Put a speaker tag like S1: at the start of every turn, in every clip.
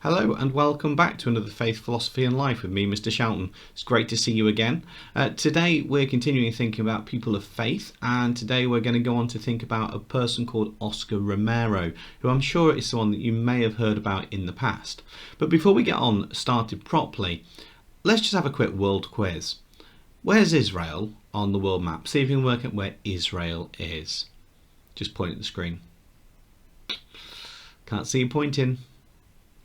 S1: Hello and welcome back to another Faith, Philosophy and Life with me, Mr. Shelton. It's great to see you again. Today we're continuing thinking about people of faith, and today we're going to go on to think about a person called Oscar Romero, who I'm sure is someone that you may have heard about in the past. But before we get on started properly, let's just have a quick world quiz. Where's Israel on the world map? See if you can work out where Israel is. Just point at the screen. Can't see you pointing.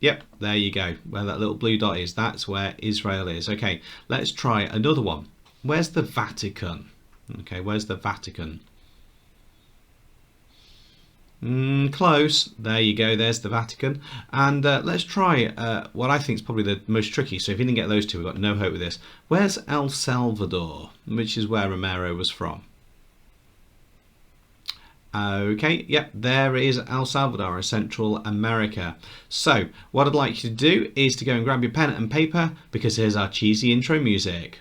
S1: Yep, there you go. Where that little blue dot is, that's where Israel is. Okay, let's try another one. Where's the Vatican? Okay, where's the Vatican? Close. There you go, there's the Vatican. And let's try what I think is probably the most tricky. So if you didn't get those two, we've got no hope with this. Where's El Salvador, which is where Romero was from? Okay, yep, there is El Salvador in Central America. So, what I'd like you to do is to go and grab your pen and paper, because here's our cheesy intro music.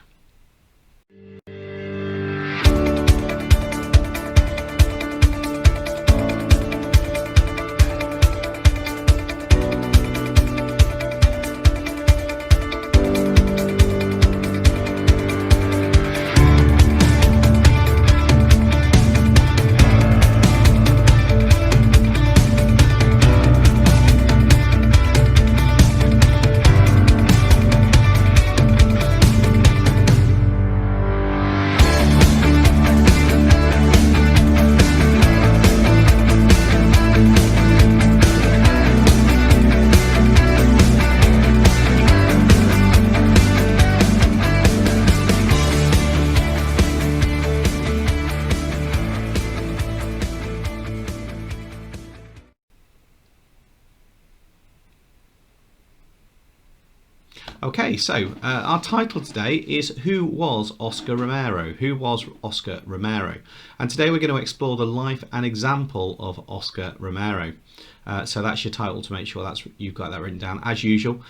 S1: Okay, so our title today is Who Was Oscar Romero? Who was Oscar Romero? And today we're going to explore the life and example of Oscar Romero. So that's your title, to make sure you've got that written down. As usual,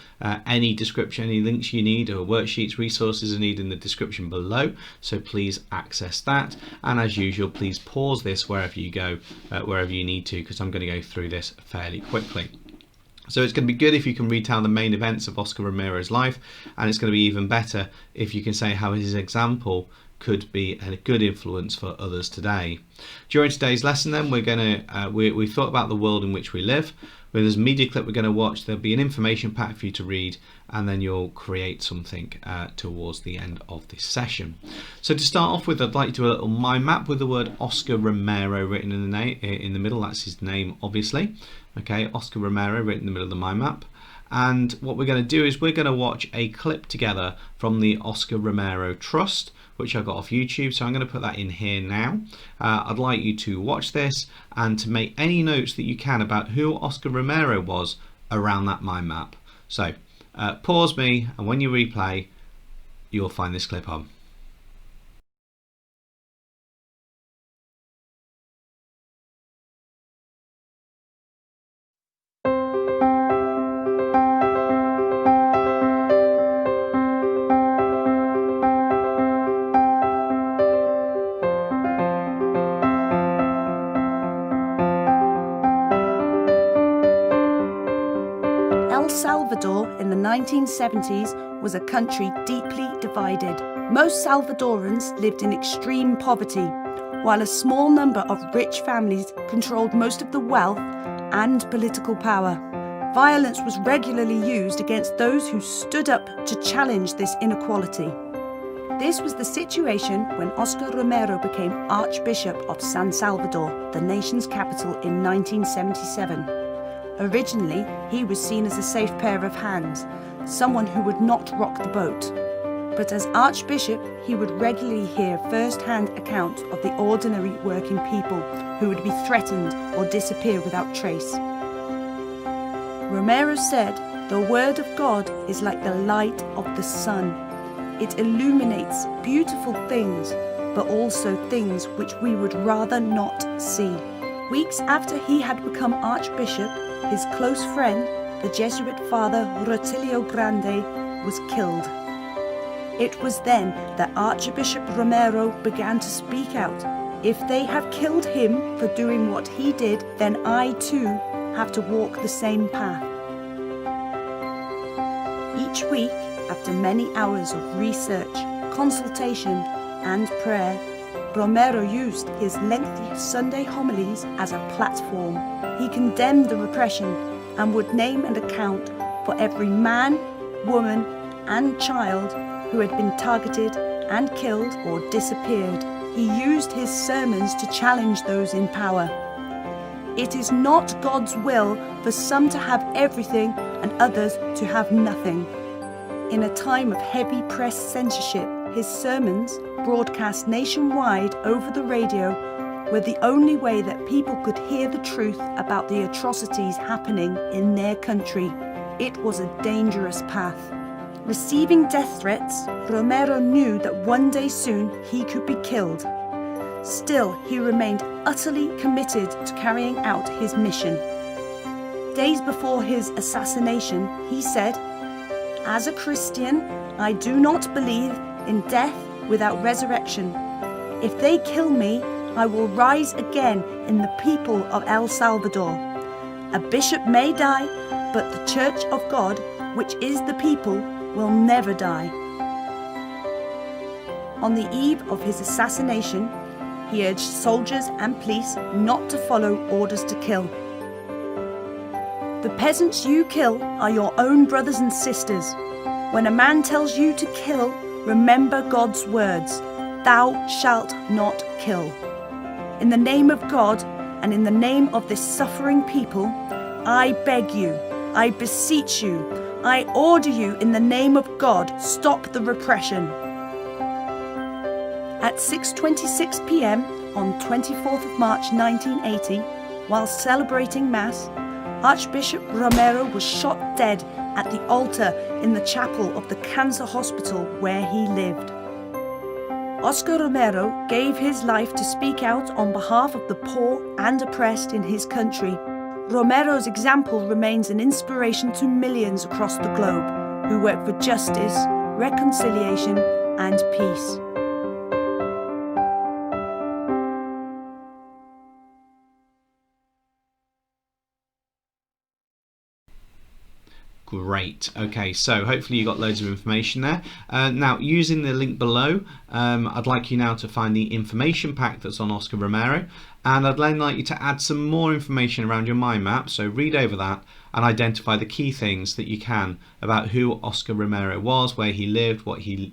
S1: any description, any links you need or worksheets, resources are needed in the description below. So please access that. And as usual, please pause this wherever you go, wherever you need to, because I'm going to go through this fairly quickly. So it's going to be good if you can retell the main events of Oscar Romero's life, and it's going to be even better if you can say how his example could be a good influence for others today. During today's lesson then, we're going to we've thought about the world in which we live. With this media clip we're going to watch, there'll be an information pack for you to read, and then you'll create something towards the end of this session. So to start off with, I'd like to do a little mind map with the word Oscar Romero written in the middle. That's his name, obviously. Okay, Oscar Romero written in the middle of the mind map. And what we're going to do is we're going to watch a clip together from the Oscar Romero Trust, which I got off YouTube. So I'm going to put that in here now. I'd like you to watch this and to make any notes that you can about who Oscar Romero was around that mind map. So pause me, and when you replay, you'll find this clip on.
S2: El Salvador in the 1970s was a country deeply divided. Most Salvadorans lived in extreme poverty, while a small number of rich families controlled most of the wealth and political power. Violence was regularly used against those who stood up to challenge this inequality. This was the situation when Oscar Romero became Archbishop of San Salvador, the nation's capital, in 1977. Originally, he was seen as a safe pair of hands, someone who would not rock the boat. But as Archbishop, he would regularly hear first-hand accounts of the ordinary working people who would be threatened or disappear without trace. Romero said, "The word of God is like the light of the sun. It illuminates beautiful things, but also things which we would rather not see." Weeks after he had become Archbishop, his close friend, the Jesuit father Rutilio Grande, was killed. It was then that Archbishop Romero began to speak out. "If they have killed him for doing what he did, then I too have to walk the same path." Each week, after many hours of research, consultation, and prayer, Romero used his lengthy Sunday homilies as a platform. He condemned the repression and would name and account for every man, woman, and child who had been targeted and killed or disappeared. He used his sermons to challenge those in power. It is not God's will for some to have everything and others to have nothing. In a time of heavy press censorship, his sermons, broadcast nationwide over the radio, were the only way that people could hear the truth about the atrocities happening in their country. It was a dangerous path. Receiving death threats, Romero knew that one day soon he could be killed. Still, he remained utterly committed to carrying out his mission. Days before his assassination, he said, "As a Christian, I do not believe in death without resurrection. If they kill me, I will rise again in the people of El Salvador. A bishop may die, but the Church of God, which is the people, will never die." On the eve of his assassination, he urged soldiers and police not to follow orders to kill. "The peasants you kill are your own brothers and sisters. When a man tells you to kill, remember God's words, 'Thou shalt not kill.' In the name of God and in the name of this suffering people, I beg you, I beseech you, I order you in the name of God, stop the repression." At 6:26 p.m. on 24th of March 1980, while celebrating Mass, Archbishop Romero was shot dead at the altar in the chapel of the cancer hospital where he lived. Oscar Romero gave his life to speak out on behalf of the poor and oppressed in his country. Romero's example remains an inspiration to millions across the globe who work for justice, reconciliation, and peace.
S1: Great. Okay, so hopefully you got loads of information there. Now, using the link below, I'd like you now to find the information pack that's on Oscar Romero, and I'd then like you to add some more information around your mind map. So read over that and identify the key things that you can about who Oscar Romero was, where he lived, what he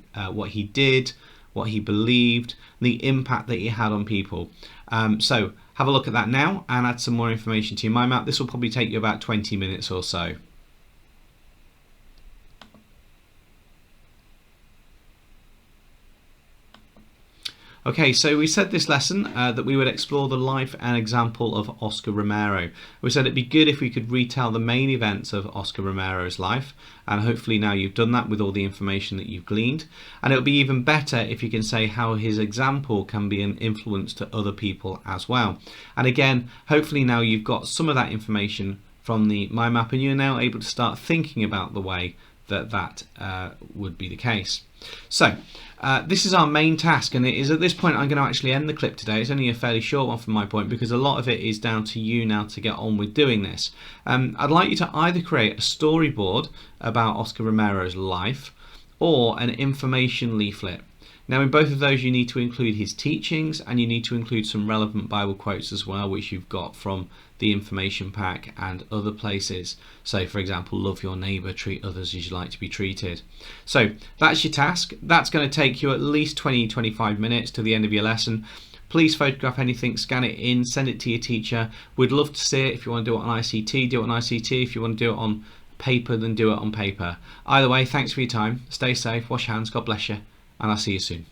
S1: did, what he believed, the impact that he had on people. So have a look at that now and add some more information to your mind map. This will probably take you about 20 minutes or so. Okay, so we said this lesson that we would explore the life and example of Oscar Romero. We said it'd be good if we could retell the main events of Oscar Romero's life, and hopefully now you've done that with all the information that you've gleaned. And it would be even better if you can say how his example can be an influence to other people as well. And again, hopefully now you've got some of that information from the mind map and you're now able to start thinking about the way that would be the case. So this is our main task, and it is at this point I'm going to actually end the clip today. It's only a fairly short one from my point because a lot of it is down to you now to get on with doing this. I'd like you to either create a storyboard about Oscar Romero's life or an information leaflet. Now in both of those you need to include his teachings and you need to include some relevant Bible quotes as well, which you've got from the information pack and other places. So for example, love your neighbour, treat others as you like to be treated. So that's your task. That's going to take you at least 20-25 minutes to the end of your lesson. Please photograph anything, scan it in, send it to your teacher. We'd love to see it. If you want to do it on ICT, do it on ICT. If you want to do it on paper, then do it on paper. Either way, thanks for your time. Stay safe, wash your hands, God bless you, and I'll see you soon.